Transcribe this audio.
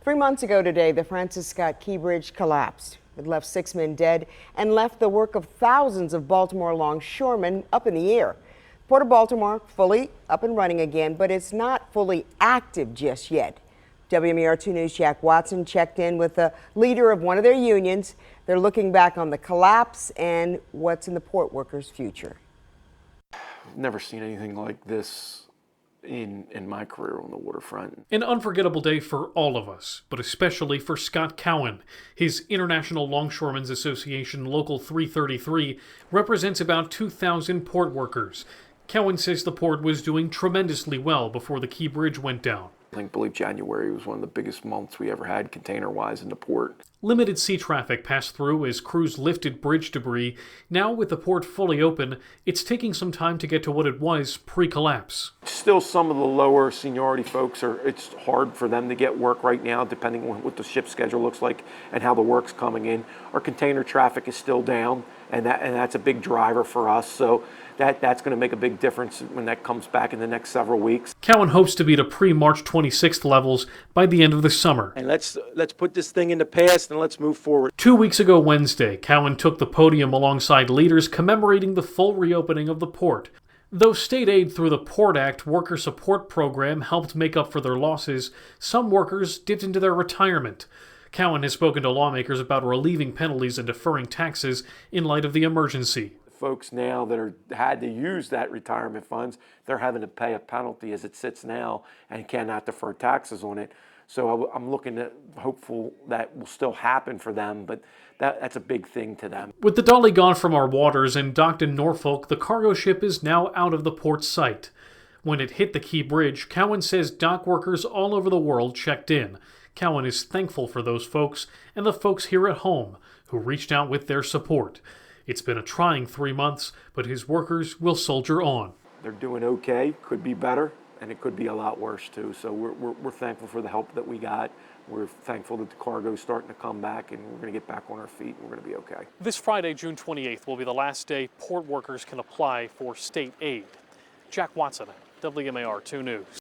3 months ago today, the Francis Scott Key Bridge collapsed. It left 6 men dead and left the work of thousands of Baltimore longshoremen up in the air. Port of Baltimore fully up and running again, but it's not fully active just yet. WMAR 2 News' Jack Watson checked in with the leader of one of their unions. They're looking back on the collapse and what's in the port workers' future. I've never seen anything like this in my career on the waterfront. An unforgettable day for all of us, but especially for Scott Cowan. His International Longshoremen's Association Local 333 represents about 2,000 port workers. Cowan says the port was doing tremendously well before the Key Bridge went down. I believe January was one of the biggest months we ever had container-wise in the port. Limited sea traffic passed through as crews lifted bridge debris. Now with the port fully open, it's taking some time to get to what it was pre-collapse. Still, some of the lower seniority folks it's hard for them to get work right now, depending on what the ship schedule looks like and how the work's coming in. Our container traffic is still down, and that's a big driver for us. So that's going to make a big difference when that comes back in the next several weeks. Cowan hopes to be to pre-March 26th levels by the end of the summer. And let's put this thing in the past and let's move forward. 2 weeks ago Wednesday, Cowan took the podium alongside leaders commemorating the full reopening of the port. Though state aid through the Port Act Worker Support Program helped make up for their losses, some workers dipped into their retirement. Cowan has spoken to lawmakers about relieving penalties and deferring taxes in light of the emergency. Folks now that had to use that retirement funds, they're having to pay a penalty as it sits now and cannot defer taxes on it. So I'm looking at hopeful that will still happen for them, but that's a big thing to them. With the Dolly gone from our waters and docked in Norfolk, the cargo ship is now out of the port site. When it hit the Key Bridge, Cowan says dock workers all over the world checked in. Cowan is thankful for those folks and the folks here at home who reached out with their support. It's been a trying 3 months, but his workers will soldier on. They're doing okay, could be better, and it could be a lot worse too. So we're thankful for the help that we got. We're thankful that the cargo's starting to come back, and we're going to get back on our feet, and we're going to be okay. This Friday, June 28th, will be the last day port workers can apply for state aid. Jack Watson, WMAR 2 News.